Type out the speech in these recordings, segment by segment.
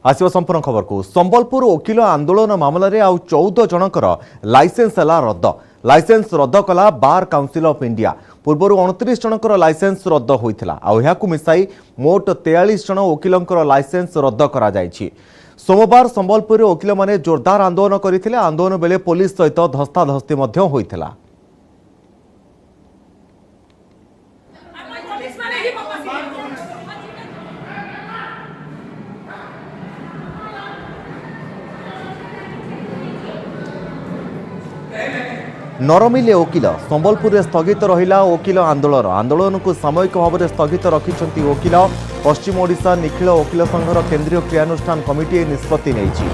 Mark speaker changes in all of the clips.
Speaker 1: आसिबा संपूर्ण खबर को संबलपुर वकिल आंदोलन मामलें आउ 14 जनकर लाइसेंस रद्द। लाइसेंस रद्द कला बार काउंसिल ऑफ इंडिया। पूर्वर 29 जनकर लाइसेंस रद्द होइथिला आउ ह्याकु मिसाई मोट 43 जन वकिलंकर लाइसेंस रद्द करा जायछि। सोमवार संबलपुर वकिल माने जोरदार आंदोलन करथिले। आंदोलन बेले पुलिस सहित धस्ताधस्ती मध्य होइथिला। नरमिले वकिल संबलपुर स्थगित रहिला वकिल आंदोलन। आंदोलन को सामयिक भाव में स्थगित रखिछंती वकिल। पश्चिम ओडिशा निखिल वकिल संघर केंद्रीय क्रियानुष्ठान कमिटी निष्पत्ति नेछि।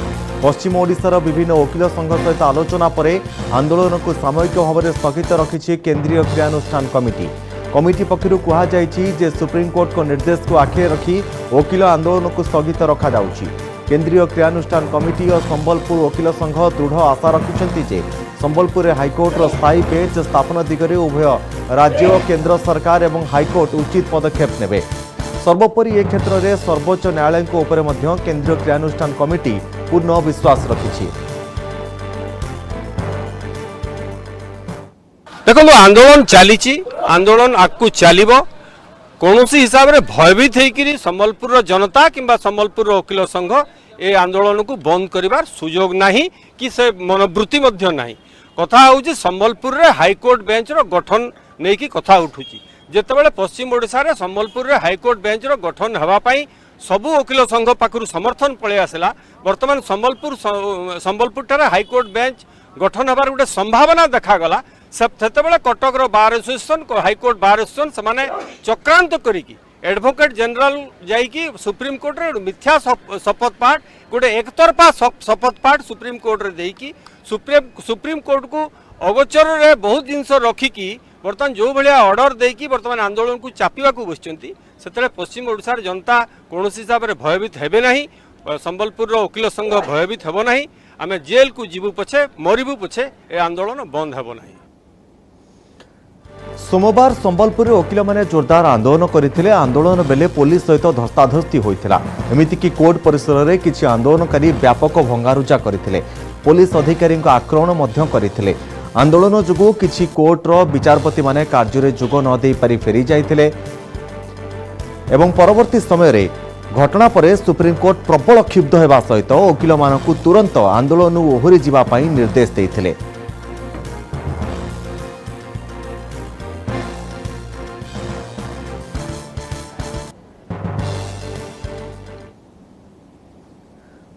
Speaker 1: पश्चिम ओडिशार विभिन्न वकिल संघ सहित आलोचना परे आंदोलन को सामयिक भाव में स्थगित रखिछि केंद्रीय क्रियानुष्ठान कमिटी। कमिटी पक्षरु कहा जायछि जे सुप्रीम कोर्ट को निर्देश को आखिरे रखी वकिल आंदोलन को स्थगित रखा जाउछि। केंद्रीय क्रियानुष्ठान कमिटी और संबलपुर वकिल संघ दृढ़ आशा रखिछंती जे संबलपुर हाईकोर्टर स्थायी बेंच स्थापना दिगरे उभय राज्य और केंद्र सरकार एवं हाईकोर्ट उचित पदक्षेप नेबे। सर्वोपरि ए क्षेत्र में सर्वोच्च न्यायालय उपर मध्य केंद्रीय क्रियानुष्ठान कमिटी पूर्ण विश्वास रखिछि।
Speaker 2: देखो आंदोलन चली आंदोलन आगू चलो कौन हिसाब से भयभीत होकर संबलपुर जनता किंबा संबलपुर वकिल संघ ए आंदोलन को बंद करिवार सुजोग नहीं कि से मनोवृत्ति मध्य नहीं। कथा हूँ संबलपुर रे हाईकोर्ट बेंच रो गठन नहीं कि कथा उठुची। जेतेबेले पश्चिम ओडिशा रे संबलपुर रे हाईकोर्ट बेंच रो गठन हवा पाई सबु वकिल संघ पाखरु समर्थन पळे आसला। वर्तमान संबलपुर ठारे हाईकोर्ट बेंच गठन हबार गोटे संभावना देखा सेतेबेले Cuttack bar association high court bar association से चक्रांत करिकी एडवोकेट जनरल जाइकी सुप्रीम कोर्ट रे मिथ्या शपथ पाठ गोटे एकतरफा शपथ पाठ सुप्रीम कोर्ट रे देकी सुप्रीम कोर्ट को अगोचर रे बहुत जिनस रखिकी बर्तमान जो भाया ऑर्डर देकी बर्तमान आंदोलन को चापिवा को बसचंती सेतले पश्चिम ओडिशार जनता कौन हिसाब से भयभीत हेबे नहीं। संबलपुर वकिल संघ भयभीत हेबो नहीं। आमे जेल को जीवु पछे मरिबु पछे ए आंदोलन बंद हेबो नहीं।
Speaker 1: सोमवार संबलपुर वकिल माने जोरदार आंदोलन करथिले। आंदोलन बेले पुलिस सहित धस्ताधस्ती होइथिला। एमिति कि कोर्ट परिसर रे किछि आंदोलनकारी व्यापक भंगारुजा करथिले। पुलिस अधिकारी को आक्रमण मध्य करथिले। आंदोलन जुगु किछि कोर्ट रो विचारपति माने कार्य रे जुग न देई पारि फेरी जाइथिले एवं परवर्ती समय रे घटना परे सुप्रीम कोर्ट प्रबल क्षुब्ध हेबा सहित वकिल मानकु तुरंत आंदोलन ओहरी जिबा पई निर्देश देइथिले।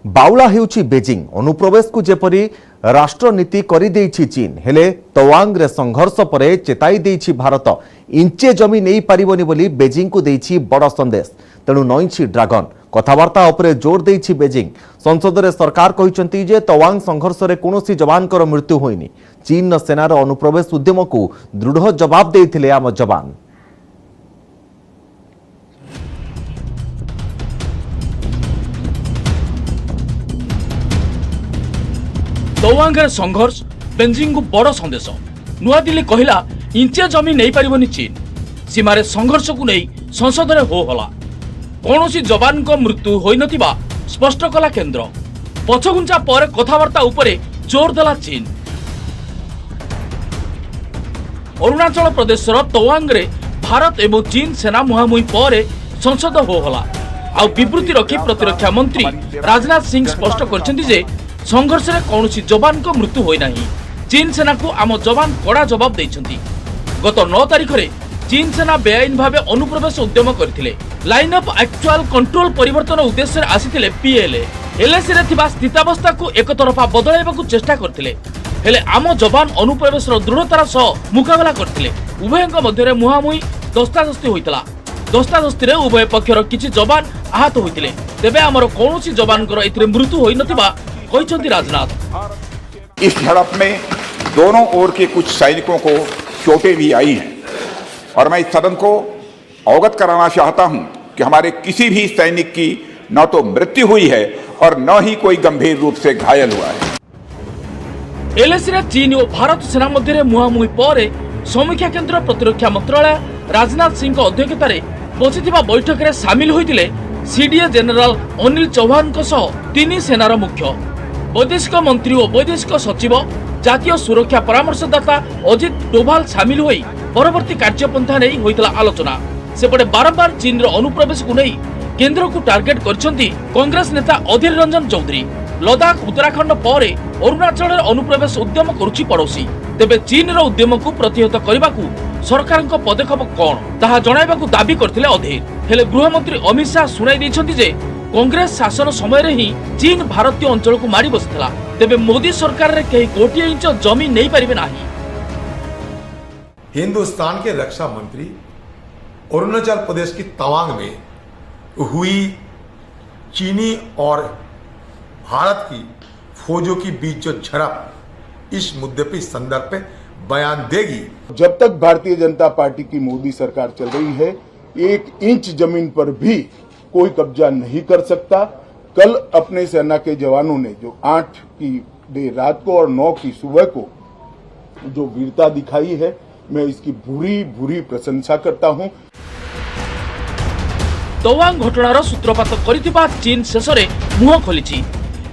Speaker 1: बाउला हेउछि बेजिंग। अनुप्रवेश को जेपरी राष्ट्रनीति करिदेइछि चीन हेले तवांग रे संघर्ष परे चेताई देइछि भारत इंचे जमी नहीं पारिबनी बोली बेजिंग को देइछि बड़ संदेश। तेणु नईछि ड्रागन। कथबार्ता उपरे जोर देइछि बेजिंग। संसद रे सरकार कहिसंती जे तवांग संघर्ष रे कोनोसी जवानकर मृत्यु होइनी। चीन सेनार अनुप्रवेश उद्यम को दृढ़ जवाब देइथिले आम जवान।
Speaker 3: तवांग संघर्ष बेजिंग को बड़ संदेश। नुआदिल्ली कहला इंचे जमी नहीं पारिबनी चीन। सीमार संघर्ष को नहीं संसद में हो हला। कौन जवान को मृत्यु होई नथिबा स्पष्ट कला केंद्र। पछघुंचा पर कथबार्ता उपरे जोर देला चीन। अरुणाचल प्रदेश तवांग रे भारत एवं चीन सेना मुहांमुही पर संसद हो हला। आ विवृत्ति रखी प्रतिरक्षा मंत्री राजनाथ सिंह स्पष्ट करछन्ती जे संघर्ष में कौन जवान को मृत्यु होई नहीं। चीन सेना को आम जवान कड़ा जवाब देइछन्ती। गत 9 तारिख रे चीन सेना बेआईन भावे अनुप्रवेश उद्यम करथिले। लाइन अप एक्चुअल कंट्रोल परिवर्तन उद्देश्य आसीथिले पीएलए। एलएसी रे थिबा स्थितावस्था को एकतरफा बदलाइबाकू चेष्टा करथिले हेले आम जवान अनुप्रवेश दृढ़तार सह मुकाबला करथिले। उभयଙ୍କ मध्य मुहांमुही दस्तादस्ती होइतला। दस्तादस्ती रे उभय पक्षर किछि जवान आहत होइतिले। तेबे हमर कोनोसी जवानकर एथिरे मृत्यु होई नथिबा राजनाथ।
Speaker 4: इस झड़प में दोनों ओर के कुछ सैनिकों को चोटें भी आई हैं और मैं इस सदन को अवगत कराना चाहता हूं कि हमारे किसी भी सैनिक की न तो मृत्यु हुई है और न ही कोई गंभीर रूप से घायल हुआ है।
Speaker 3: एलएसी रे चीन और भारत सेना मध्य मुहांमुही पर समीक्षा केंद्र प्रतिरक्षा मंत्रालय राजनाथ सिंह अध्यक्षतार बसिथिबा बैठक में सामिल होइतिले सीडीए जनरल अनिल चौहान तीन सेनार मुख्य वैदेशिक मंत्री और वैदेशिक सचिव जातीय सुरक्षा परामर्शदाता अजित डोभाल सामिल होई परवर्ती कार्यपंथा नहीं होइतला आलोचना। सेपटे बारंबार चीन रो अनुप्रवेश को नहीं केंद्र को टार्गेट करछंती कांग्रेस नेता अधीर रंजन चौधरी। लद्दाख उत्तराखंड पर अरुणाचल अनुप्रवेश उद्यम करुछि पड़ोसी। तेबे चीन रो उद्यम को प्रतिहत करबाकू सरकार पदक्षेप कौन ताहा जणाइबाकू दाबी करथिले अधीर। हेले गृहमंत्री अमित शाह सुनाई दैछंती जे कांग्रेस शासन समय ही चीन भारतीय अंचल को मारी बसिथिला। तेबे मोदी सरकार रे कहीं गोटिए इंच जमीन नहीं पारिबे नाही।
Speaker 5: हिंदुस्तान के रक्षा मंत्री अरुणाचल प्रदेश की तवांग में हुई चीनी और भारत की फौजों की बीच जो झड़प इस मुद्दे पे इस संदर्भ पे बयान देगी।
Speaker 6: जब तक भारतीय जनता पार्टी की मोदी सरकार चल रही है 1 इंच जमीन पर भी कोई कब्जा नहीं कर सकता। कल अपने सेना के जवानों ने जो 8 की देर रात को और 9 की सुबह को जो वीरता दिखाई है, मैं इसकी भूरी भूरी प्रशंसा करता हूं।
Speaker 3: तवांग घटनार सूत्रपात करिथिबा चीन शेषरे मुह खोलिछि।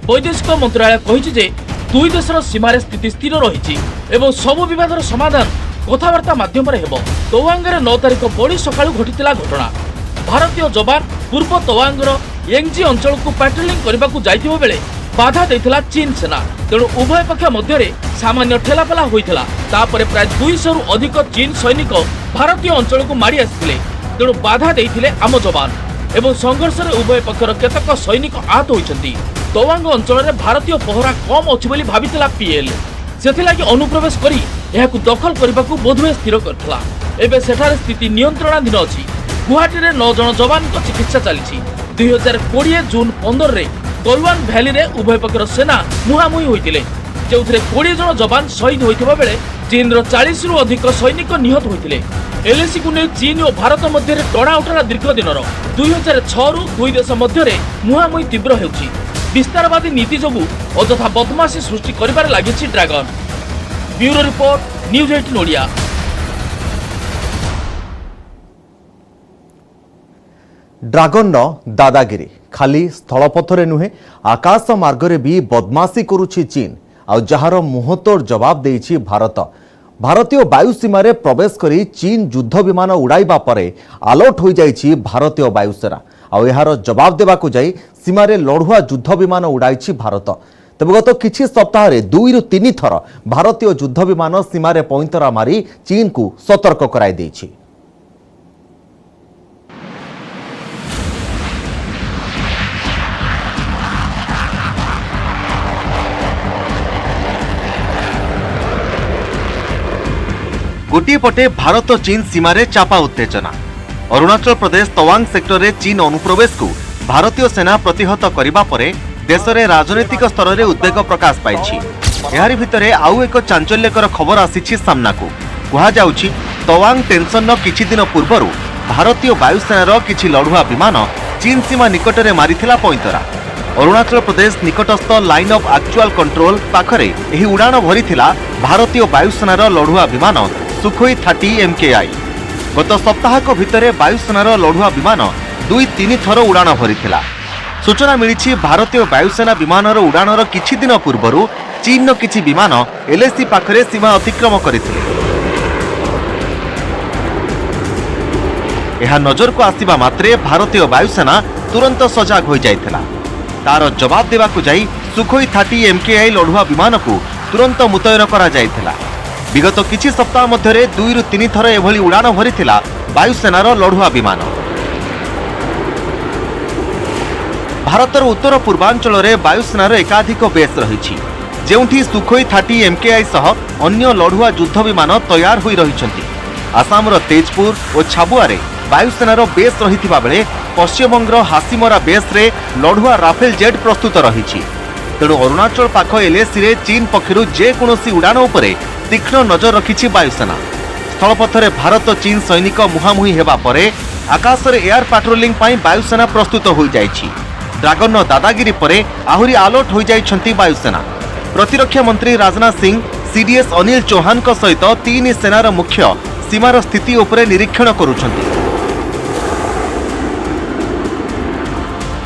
Speaker 3: वैदेशिक मंत्रालय कहिछि जे दुई देशर सीमार स्थिति स्थिर रहिछि एवं सबु विवादर समाधान कथावार्ता माध्यम रे हेबो। तवांगरे 9 तारिख बड़ी सकाळु घटिथिला घटना। भारतीय जवान पूर्व तवांगर एंगजी अंचल को पेट्रोलिंग करबाकू जाइथिबो बेले बाधा देथिला चीन सेना। तेणु उभय पक्ष मध्य सामान्य ठेलापेला होइथिला। तापरे प्राय 200 रु अधिक चीन सैनिक भारतीय अंचल को मारी आसिथिले। तेणु बाधा देथिले आम जवान एवं संघर्ष रे उभय पक्षर केतक सैनिक आहत होइछन्ती। तवांग अंचल रे भारतीय पहरा कम अछि बोली भाबिथिला पीएल। सेथिलागि अनुप्रवेश करी एहाकू दखल करबाकू बोधवे स्थिर करथिला। एबे सेठारे स्थिति नियंत्रणाधीन अछि। गुवाहाटी रे 9 जन जवान को चिकित्सा चली। 2020 जून 15 रे गलवान भैली रे उभय पक्षर सेना मुहामुही होइतिले, जेउथरे 20 जन जवान शहीद होइथिबा बेले चीन रो 40 रु अधिक सैनिक निहत होइतिले। एलएसी को नै चीन और भारत मध्य टणा उठना दीर्घ दिनर 2006 रु दुई देश मध्य मुहामुही तीव्र हेउछि। विस्तारवादी नीति जोगु अଯଥା बदमाशी सृष्टि करिबार लागिछि dragon. Bureau report, news 18 Odia.
Speaker 1: Dragon दादागिरी खाली स्थलपथरे नुहे आकाश मार्गरे भी बदमाशी करुछि चीन आ जहार मुहतोड़ जवाब देइछि भारत। भारतीय वायुसीमा रे प्रवेश करी चीन युद्ध विमान उड़ाइबा परे अलर्ट हो जाइछि भारतीय वायुसेना आ एहार जवाब देबाकू जाई सीमा रे लढुआ युद्ध विमान उड़ाइछि भारत। तेबे गत किछि सप्ताह रे 2 रु 3 थर भारतीय युद्ध विमान सीमा रे पैंतरा मारी चीन को सतर्क कराई देइछि। गोटे पटे भारत चीन सीमा रे चापा उत्तेजना। अरुणाचल प्रदेश तवांग सेक्टर रे चीन अनुप्रवेश को भारतीय सेना प्रतिहत करिबा परे देश रे राजनीतिक स्तर रे उद्वेग प्रकाश पाइछि। एहारि भितरे आउ एक चांचल्यकर खबर आसीछि सामना को। कुहा जाउछि तवांग टेंशन न किछि दिन पूर्वरु भारतीय वायुसेनार किछि लढुआ विमान चीन सीमा निकट रे मारिथिला पैंतरा। Arunachal Pradesh निकटस्थ line of actual control पाखरे एही उड़ान भरिथिला भारतीय वायुसेनार लढुआ विमान सुखोई 30 MKI। गत सप्ताहक भितरे वायुसेनार लढुआ विमान 2-3 थर उड़ान भरिथिला। सूचना मिली भारतीय वायुसेना विमानर उड़ानर किछि दिन पूर्वरु चीन किछि विमान एलएसी पाखरे सीमा अतिक्रम करथिले। एहा नजर को आसीबा मात्रे भारतीय वायुसेना तुरंत सजाग हो जाइथिला। तार जवाब देबाकू जाई सुखोई 30 MKI लढुआ विमान को तुरंत मुतयन करा जाइथिला। विगत किछि सप्ताह मध्यरे 2 रु 3 थर एभली उड़ान भरिथिला वायुसेनार लढुआ विमान। भारतर उत्तर पूर्वांचल रे वायुसेनार एकाधिक बेस रहिछि, जेउठी सुखोई 30 MKI सह अन्य लढुआ युद्ध विमान तैयार होई रहिछन्ति। आसामर तेजपुर और छाबुआ रे वायुसेनार बेस रहिथिबा बेले पश्चिमबंगर हासीमरा बेस रे लढुआ राफेल जेट प्रस्तुत रहिछि। तेणु अरुणाचल पाख एलएसी रे चीन पक्षरु जे कोनोसी उड़ान उपरे तीक्ष्ण नजर रखिछि वायुसेना। स्थलपथरे भारत चीन सैनिक मुहामुही हेबा परे आकाश रे एयर पेट्रोलिंग पाई वायुसेना प्रस्तुत होई जाइछि। ड्रागन दादागिरी परे आहुरी अलर्ट होई जाइछन्ति वायुसेना। प्रतिरक्षा मंत्री राजनाथ सिंह सीडीएस अनिल चौहान सहित 3 सेनार मुख्य सीमार स्थिति उपरे निरीक्षण करुछन्ति।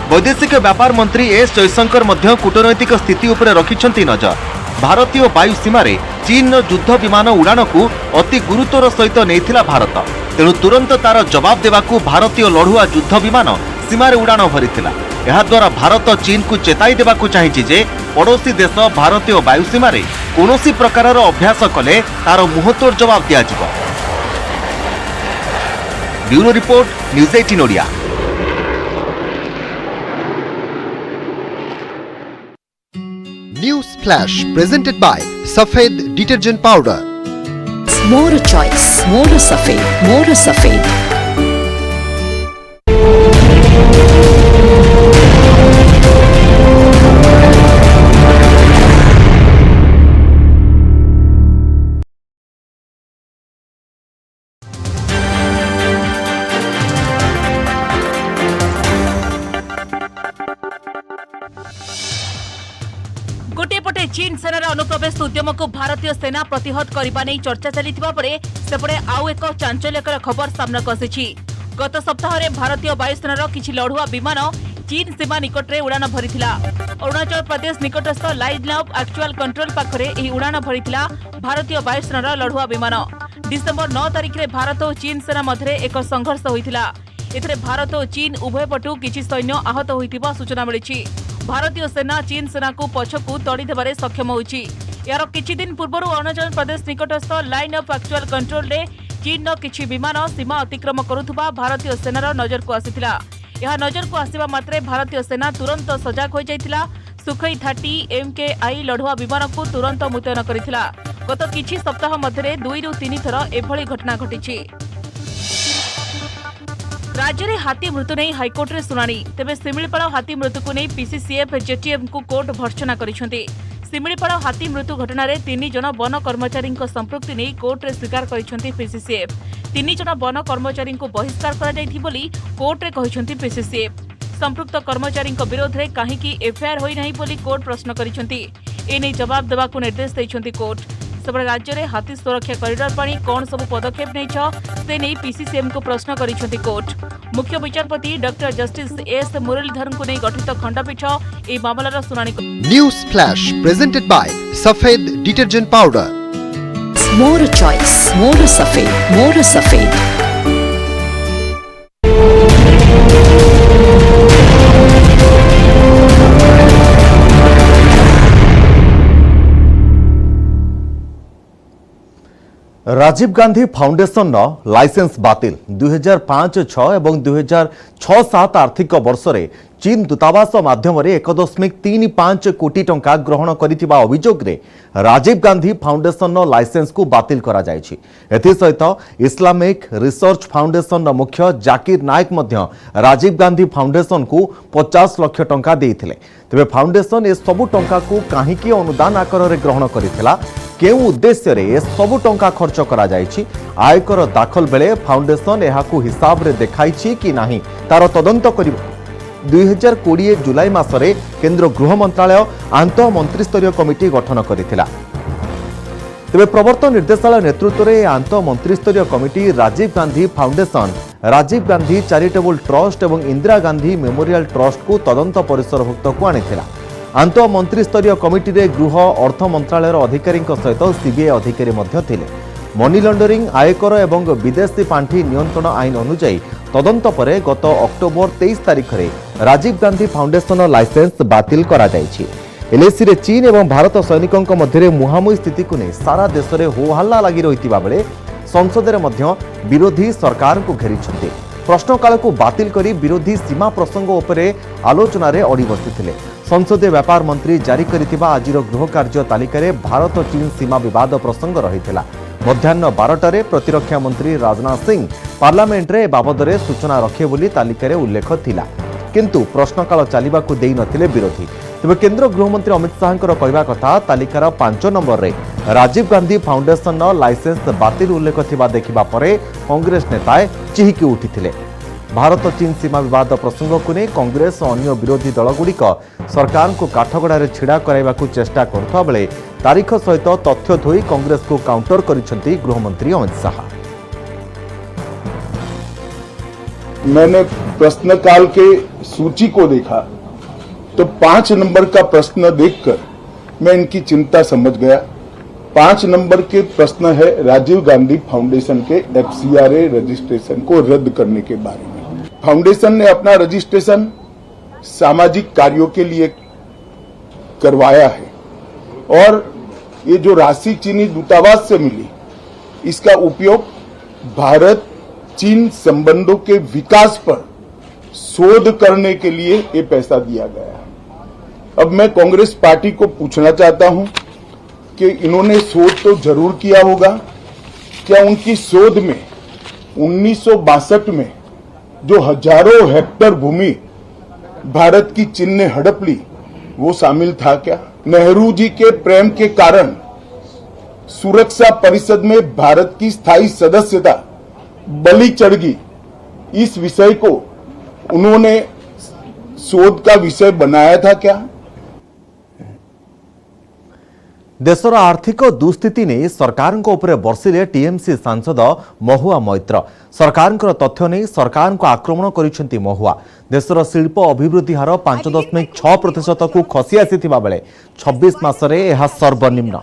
Speaker 1: वैदेशिक व्यापार मंत्री एस जयशंकर मध्य कूटनैतिक स्थिति उपरे रखिछंती नजर। भारतीय वायु सीमारे चीन युद्ध विमान उड़ान को अति गुरुत्वर सहित नैथिला भारत। तेणु तुरंत तार जवाब देवाकू भारतीय लढ़ुआ युद्ध विमान सीमारे उड़ान भरिथिला। एहाद्वारा भारत चीन को चेताई देवाकू चाहिछि जे पड़ोशी देश भारतीय वायु सीमारे कौनसी प्रकारर अभ्यास कले तार मुहतोड़ जवाब दियाजिबो। Bureau report, news 18 Odia.
Speaker 7: News Flash presented by Safed Detergent Powder.
Speaker 8: More choice, more Safed, more Safed.
Speaker 9: गोटे पटे चीन सेनार अनुप्रवेश उद्यम को भारतीय सेना प्रतिहत करने नहीं चर्चा चली सेपटे आउ एक चांचल्यकर खबर सामनाक आसी। गत सप्ताह में भारतीय वायुसेनार किछि लढ़ुआ विमान चीन सीमा निकट में उड़ान भरिथिला। Arunachal Pradesh निकटस्थ line of actual control पाखरे एही उड़ान भरिथिला भारतीय वायुसेनार लढ़ुआ विमान। डिसेंबर 9 तारिख में भारत और चीन सेना मध्य एक संघर्ष होइथिला। एथिरे भारत और चीन उभय पटु किछि सैन्य आहत होइथिबा सूचना मिलिछि। भारतीय सेना चीन सेना को पछकू तड़ी देबारे सक्षम होइछि। यार किछि दिन पूर्व Arunachal Pradesh निकटस्थ line of actual control रे चीन किछि विमान सीमा अतिक्रम करुथुबा भारतीय सेनार नजर को आसिथिला। यह नजर को आसिबा मात्रे भारतीय सेना तुरंत सजाग हो जाइथिला। सुखई 30 MKI लढ़ुआ विमान को तुरंत मुतयन करिथिला। गत किछि सप्ताह मध्य 2 ରୁ 3 थर एभली घटना घटिछि। राज्य में हाथी मृत्यु नहीं हाइकोर्ट रे सुनानी। तेबे सिमिलीपाल हाथी मृत्यु को नहीं PCCF जेटीएम को कोर्ट भर्त्सना करिसेंती। सिमिलीपाल हाथी मृत्यु घटना रे 3 जन वन कर्मचारी संपृक्ति नहीं कोर्ट रे स्वीकार करिसेंती PCCF। 3 जन वन कर्मचारी को बहिष्कार करा जाइथि बोली कोर्ट रे कहिसेंती PCCF। संपृक्त कर्मचारी विरोध में कहीं एफआईआर होई नहीं बोली कोर्ट प्रश्न करिसेंती। एने जवाब देवा को निर्देश देइसेंती कोर्ट। सेबळे राज्य में हाथी सुरक्षा कॉरिडोर पानी कौन सब पदक्षेप नहीं नहीं PCCM को प्रश्न करिसेंती कोर्ट। मुख्य विचारपति डॉक्टर जस्टिस एस मुरलीधरन को नहीं गठित खंडपीठ ए मामलार सुनानी।
Speaker 7: News Flash presented by Safed Detergent Powder.
Speaker 8: More choice, more Safed, more Safed.
Speaker 1: Rajiv Gandhi foundation licence बातिल 2005-6 और 2006-7 आर्थिक वर्ष में चीन दूतावास माध्यम 1.35 कोटी टंका ग्रहण करिथिबा अभियोग रे राजीव गांधी फाउंडेशन लाइसेंस को बातिल करा जायछि। एथिसहित इस्लामिक रिसर्च फाउंडेशन मुख्य जाकिर नायक मध्य राजीव गांधी फाउंडेशन को 50 लाख टंका देइथिले। तेबे फाउंडेशन ए सबु टंका को काहीकि अनुदान आकार रे ग्रहण करिथिला, केउ उद्देश्य रे ए सबु टंका खर्च करा जायछि, आयकर दाखल बेले फाउंडेशन एहाकू हिसाब रे देखाइछि कि नाही तार तदंत करिब। 2020 जुलाई मासरे केंद्र गृह मंत्रालय आंतः मंत्रिस्तरीय कमिटी गठन करिथिला। तेबे प्रवर्तन निर्देशालय नेतृत्व में आंतः मंत्रिस्तरीय committee Rajiv Gandhi foundation, Rajiv Gandhi charitable trust और इंदिरा गांधी मेमोरियल ट्रस्ट को तदंत परिसरभुक्त को आनिथिला। आंतः मंत्रिस्तरीय कमिटी रे गृह अर्थ मंत्रालय अधिकारी सहित सीबीआई अधिकारी मध्य थिले। मनी लॉन्डरिंग, आयकर एवं विदेशी पांठी नियंत्रण आईन अनुଯାयी तदंत परे गत अक्टोबर 23 तारिख में राजीव गांधी फाउंडेशन लाइसेंस बातिल करा जायछि। एलएसी रे चीन एवं भारत सैनिकों मध्य मुहांमुही स्थिति को नहीं सारा देश में होहल्ला लगी रही बेले संसद में मध्य विरोधी सरकार को घेरी प्रश्नकाल को बातिल करी विरोधी सीमा प्रसंग उपरे आलोचना रे अड़ी बसिथिले। संसदीय व्यापार मंत्री जारी करिथिबा आजिर गृह कार्य तालिका रे भारत चीन सीमा विवाद प्रसंग रहिथिला। मध्याह्न 12टारे प्रतिरक्षा मंत्री राजनाथ सिंह पार्लियामेंट रे बाबदरे सूचना रखे बोली तालिका रे उल्लेख थिला, किंतु प्रश्नकाल चलिबाकू देई नथिले विरोधी। तेबे केंद्र गृहमंत्री अमित शाहଙ୍କର कहवा कथा तालिकार 5 नंबर रे राजीव गांधी फाउंडेशन लाइसेंस बातिल उल्लेख थिबा देखिबा परे कांग्रेस नेताए चिहिकी उठिथिले। भारत चीन सीमा विवाद प्रसंग को नहीं कांग्रेस और अन्य विरोधी दलगुड़िक सरकार को काठगड़ारे छिड़ा कराइबाकू चेष्टा करुवा बेले तारीख सहित तथ्य थोई कांग्रेस को काउंटर करिसेंती गृहमंत्री अमित शाह।
Speaker 6: मैंने प्रश्नकाल के सूची को देखा तो 5 नंबर का प्रश्न देखकर मैं इनकी चिंता समझ गया। 5 नंबर के प्रश्न है राजीव गांधी फाउंडेशन के FCRA रजिस्ट्रेशन को रद्द करने के बारे में। फाउंडेशन ने अपना रजिस्ट्रेशन सामाजिक कार्यों के लिए करवाया है और ये जो राशि चीनी दूतावास से मिली इसका उपयोग भारत चीन संबंधों के विकास पर शोध करने के लिए ये पैसा दिया गया। अब मैं कांग्रेस पार्टी को पूछना चाहता हूं कि इन्होंने शोध तो जरूर किया होगा, क्या उनकी शोध में 1962 में जो हजारों हेक्टेयर भूमि भारत की चीन ने हड़प ली वो शामिल था क्या? नेहरू जी के प्रेम के कारण सुरक्षा परिषद में भारत की स्थायी सदस्यता बलि चढ़ गई। इस विषय को उन्होंने शोध का विषय बनाया था क्या?
Speaker 1: देशर आर्थिक दुस्थिति नहीं सरकार बर्षिले टीएमसी सांसद महुआ मैत्र। सरकार तथ्य नहीं सरकार को आक्रमण कर महुआ। देशर शिल्प अभिवृद्धि हार 5.6% को खसी आसी बेले 26 मासरे यह सर्वनिम्न।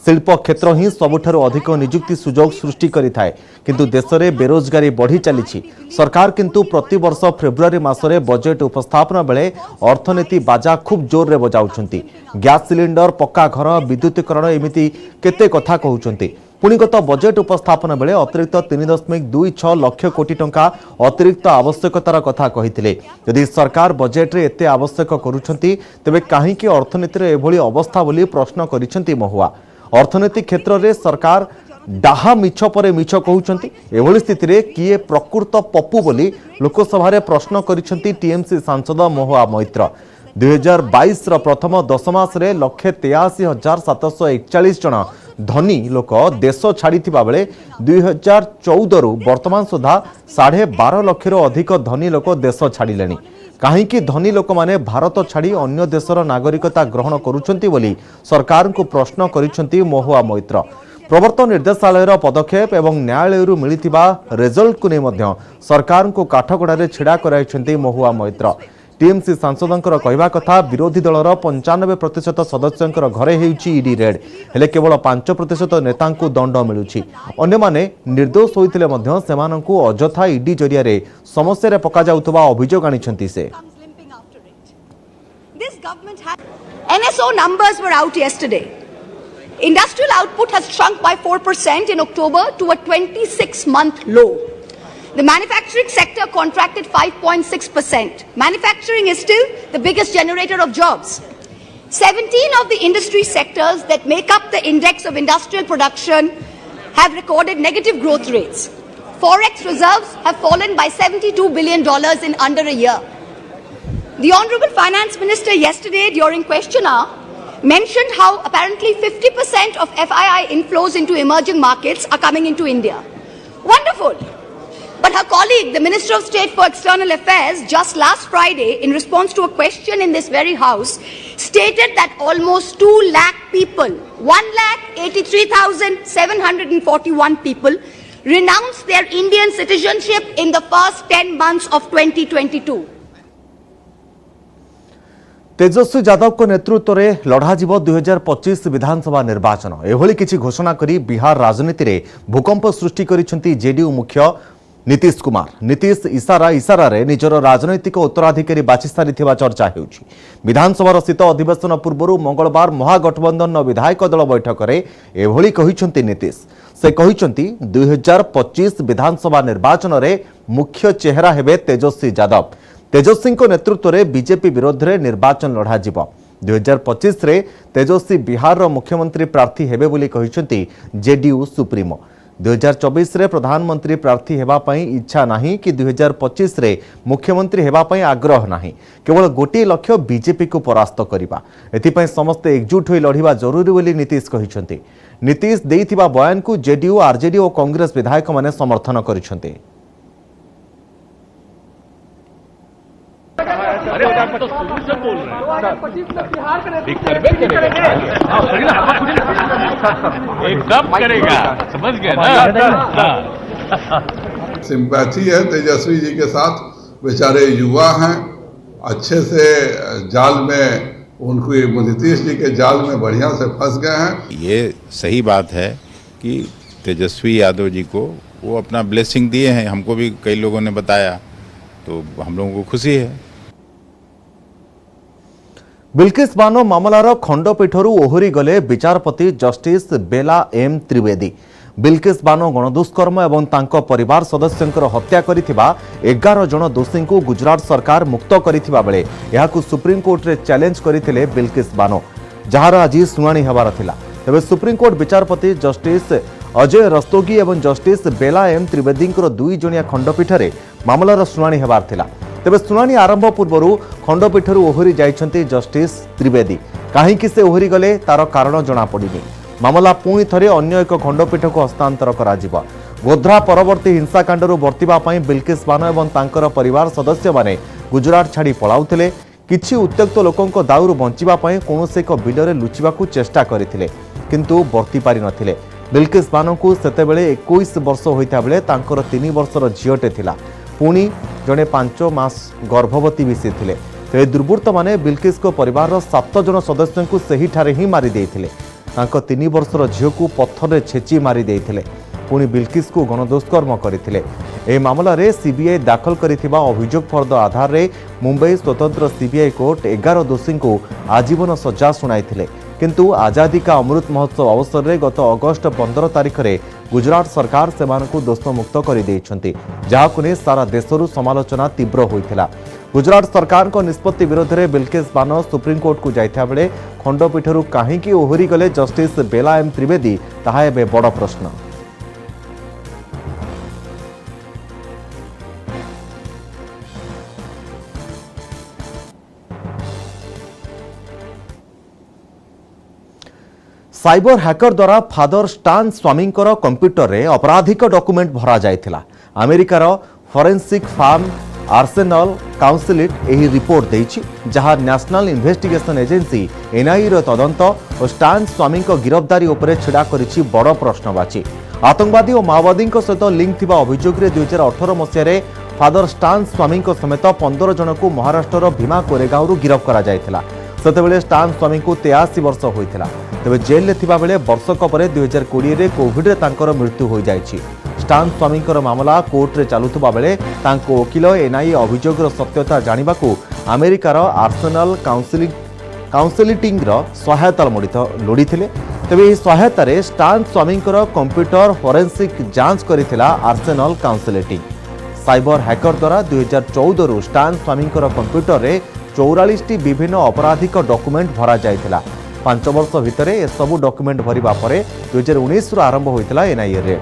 Speaker 1: शिल्प क्षेत्र ही सबुठारु अधिक निजुक्ति सुजोग सृष्टि करिथाए किंतु देश में बेरोजगारी बढ़ी चली। सरकार किंतु प्रति वर्ष फेब्रुआरी मासरे बजेट उपस्थापन बेले अर्थनीति बाजा खूब जोर रे बजाउछंती। गैस सिलिंडर, पक्का घर, विद्युतीकरण एमिति केते कथा कहउछंती। पुणी गत बजेट उपस्थापन बेले अतिरिक्त 3.26 लाख कोटी टंका अतिरिक्त आवश्यकतार कथा कहिथिले। यदि सरकार बजेट रे एते आवश्यक करूछंती तेबे काहेकि अर्थनीति रे एभली अवस्था बोली प्रश्न करिसंती महुआ। अर्थनैतिक क्षेत्र में सरकार डाहा मिछ पर मिछ कहउछंती। एभली स्थिति रे किए प्रकृत पप्पू बोली लोकसभा प्रश्न करिसंती टीएमसी सांसद महुआ मैत्र। 2022 प्रथम 10 मास 1,83,741 जन धनी लोक देश छाड़ी बेले 2014 रु वर्तमान सुधा 12.5 लाख अधिक धनी लोक देश छाड़िले। कहीं धनी लोक माने भारत छाड़ी अन्य देशर नागरिकता ग्रहण करुछंती बोली सरकार को प्रश्न करिसंती महुआ मैत्र। प्रवर्तन निर्देशालय पदक्षेप एवं न्यायालय मिलिथिबा रिजल्ट को नहीं सरकार को काठगड़े छिड़ा कराइछंती महुआ मैत्र। टीएमसी सांसदंकर कहवा कथा विरोधी दलर 95% सदस्यंकर घरे हेउची ईडी रेड हेले केवल 5% नेतांकु दंड मिलुची। अन्य माने निर्दोष होइतिले मध्य सेमानंकु अजथा ईडी जरिया रे समस्या रे पका जाउतबा अभियोग आनिछंती से।
Speaker 10: NSO numbers were out yesterday. Industrial output has shrunk by 4% in October to a 26-month low. The manufacturing sector contracted 5.6%. Manufacturing is still the biggest generator of jobs. 17 of the industry sectors that make up the index of industrial production have recorded negative growth rates. Forex reserves have fallen by $72 billion in under a year. The Honorable Finance Minister yesterday during question hour mentioned how apparently 50% of FII inflows into emerging markets are coming into India. Wonderful. But her colleague, the Minister of State for External Affairs, just last Friday, in response to a question in this very house, stated that almost 2 lakh people, 1,83,741 people, renounced their Indian citizenship in the first 10 months of 2022.
Speaker 1: Tejashwi Yadav को नेतृत्व में लड़ा 2025 विधानसभा निर्वाचन एभली किछि घोषणा करी बिहार राजनीति रे भूकंप सृष्टि करिसेंती जेडीयू मुख्य नीतीश कुमार। नीतीश इशारा रे निजर राजनैतिक उत्तराधिकारी बाछि सारिथिबा चर्चा हेउछि। विधानसभा शीत अधिवेशन पूर्व मंगलवार महागठबंधन विधायक दल बैठक में एभली कहिसेंती नीतीश। से कहिसेंती 2025 विधानसभा निर्वाचन रे मुख्य चेहरा हेबे तेजस्वी यादव। तेजस्वी नेतृत्व में बीजेपी विरोध में निर्वाचन लड़ा 2025 रे तेजस्वी बिहार मुख्यमंत्री प्रार्थी हेबे बोली कहिसेंती जेडीयू सुप्रीमो। 2024 रे प्रधानमंत्री प्रार्थी हेबा पई इच्छा नहीं कि 2025 रे मुख्यमंत्री हेबा पई आग्रह नहीं, केवल गोटे लक्ष्य बीजेपी को परास्त करिबा। एथिपई समस्त एकजुट होई लढिबा जरूरी बोली नीतीश कहिसेंती। नीतीश देइथिबा बयान को जेडीयू, आरजेडी और कांग्रेस विधायक माने समर्थन करिसेंती।
Speaker 11: सिंपैथी है तेजस्वी जी के साथ। बेचारे युवा हैं, अच्छे से जाल में उनको नीतीश जी के जाल में बढ़िया से फंस गए हैं।
Speaker 12: ये सही बात है कि तेजस्वी यादव जी को वो अपना ब्लेसिंग दिए हैं, हमको भी कई लोगों ने बताया, तो हम लोगों को खुशी है।
Speaker 1: बिल्किस बानो मामलार खंडपीठरू ओहरी गले विचारपति जस्टिस बेला एम त्रिवेदी। बिल्किस बानो गणदुष्कर्म एवं तांको परिवार सदस्यंकर हत्या करिथिबा 11 जन दोषी को गुजरात सरकार मुक्त करिथिबा बेले एहाकु सुप्रीम कोर्ट रे चैलेंज करिथिले बिल्किस बानो, जहार आज शुणाणी हेबार थिला। तेबे सुप्रीम कोर्ट विचारपति जस्टिस अजय रस्तोगी एवं जस्टिस बेला एम त्रिवेदींकर 2 जणिया खंडपीठ रे मामलार शुणाणी हेबार थिला। तेबे शुणाणी आरंभ पूर्व खंडपीठरू ओहरी जाइछन्ती जस्टिस त्रिवेदी। काहींकि से ओहरी गले तार कारण जଣା पड़िनी। मामला पुणी थरे अन्य एक खंडपीठ को हस्तांतर कराजिबा। गोध्रा परवर्ती हिंसाकांडरू बर्तिबा पई बिल्किस बानो एवं तांकर परिवार सदस्य माने गुजरात छाड़ी पळाउथिले। किछि उत्त्यक्त लोकंक दाउरू बंचिबा पई कोनोसे एक बिलरे लुचिबाकू चेष्टा करिथिले, किंतु बर्ति पारि नथिले। बिल्किस बानो को सेतेबेले 21 वर्ष होइता बेले तांकर 3 वर्षर झियोटे थिला। पुणी जणे 5 मास गर्भवती भी से थिले। ते दुर्बृत्त माने बिल्किस को परिवार 7 जन सदस्यों को सही ठारे ही मारी देइथिले। तांको 3 वर्षर झियो को पत्थर रे छेची मारी देइथिले। पुणी बिल्किस को गणदुष्कर्म करिथिले। ए मामला रे सीबीआई दाखल करिथिबा अभियोग फर्द आधार रे मुंबई स्वतंत्र सीबीआई कोर्ट 11 दोषी को आजीवन सजा सुनाइथिले। किंतु आजादी का अमृत महोत्सव अवसर में गत अगस्ट 15 तारिख में गुजरात सरकार सेमानकु दोषमुक्त कर देइछन्ति, जाहाकु ने सारा देशरू समालोचना तीव्र होइथिला। गुजरात सरकार को निष्पत्ति विरोध में बिल्किस बानो सुप्रीम कोर्ट को जाइथा बेले खंडपीठरू काहींकि ओहरी गले जस्टिस बेला एम त्रिवेदी ताहा एबे बड़ प्रश्न। साइबर हैकर द्वारा फादर स्टान स्वामींकर कंप्यूटर रे आपराधिक डॉक्यूमेंट भरा जाइथिला। अमेरिकार फॉरेंसिक फार्म आर्सेनल काउंसिलिट एही रिपोर्ट देइछि, जहां नेशनल इन्वेस्टिगेशन एजेंसी एनआईए रो तदंत और स्टान स्वामी गिरफ्तारी उपरे छिड़ा करिछि बड़ प्रश्नवाची। आतंकवादी और माओवादी सहित लिंक थिबा अभियोग रे 2018 मसिया फादर स्टान स्वामी समेत 15 जन को महाराष्ट्र भीमा कोरेगांव गिरफ्त करा जाइथिला। सेतेबेले स्टान स्वामी को 83 वर्ष होइथिला। तेबे जेल रे थिबा बेले वर्षक परे 2020 रे कोविड रे तांकर मृत्यु हो जाइछि। स्टान स्वामींकर मामला कोर्ट रे चालुथबा बेले तांको वकील एनआईए अभियोगर सत्यता जानिबाकू अमेरिकार आर्सेनल काउंसिलिटिंग सहायता लोड़ीथिले। तेबे एही सहायता रे स्टान स्वामींकर कंप्यूटर फोरेंसिक जांच करिथिला आर्सेनल काउंसिलिटिंग। साइबर हैकर द्वारा 2014 रु स्टान स्वामींकर कंप्यूटर रे 44 विभिन्न आपराधिक डॉक्यूमेंट भरा जाइथिला। 5 वर्ष भितरे ए सबु डॉक्यूमेंट भरिबा परे 2019 रु आरंभ होइथिला एनआईए रे।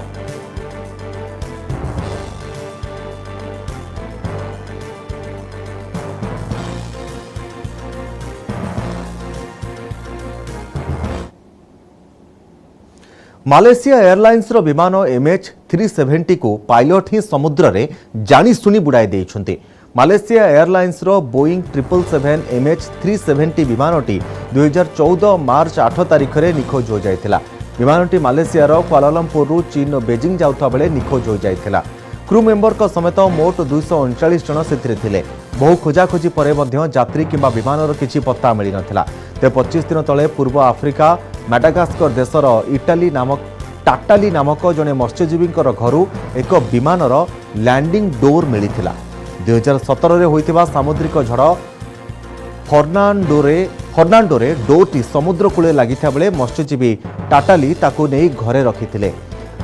Speaker 1: मालेशिया एयरलाइंस रो विमान MH370 को पायलट ही समुद्र रे जानी सुनी बुड़ाई देइछन्ति। मालेशिया एयरलाइंस रो बोइंग 777 MH370 विमानटी 2014 मार्च 8 तारिख रे निखोज हो जाइथिला। विमानटी मालेशिया रो क्वालालंपुर रु चीन बेजिंग जाउथा बेले निखोज हो जाइथिला। क्रू मेंबर को समेत मोट 239 जन सेथिरे थिले। बहु खोजाखोजी परे मध्य यात्री किंबा विमानर किछि पत्ता मिली नथिला। ते 25 दिन तले पूर्व आफ्रिका माडागास्कर देशर टाटाली नामक जने मत्स्यजीवींकर घरू एक विमानर लैंडिंग डोर मिलिथिला। 2017 रे होइथिबा सामुद्रिक झड़ फर्नांडोरे डोरटी समुद्र कूले लागिथा बेले मत्स्यजीवी टाटाली ताकू नहीं घरे रखिथिले।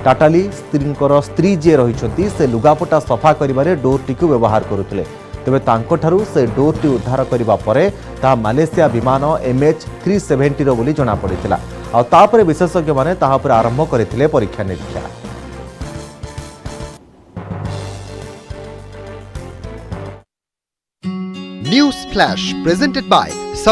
Speaker 1: टाटाली स्त्री जे रहिछन्ती से लुगापटा सफा करिबारे डोरटी को व्यवहार करुथिले। तेबे तांको ठारू से डोरटी उद्धार करिबा परे ता मालेशिया विमान MH370 रो बोली जଣା पड़िथिला। आ तापरे विशेषज्ञ माने ताहा पर आरंभ करिथिले परीक्षा निरीक्षा।
Speaker 7: News flash presented bye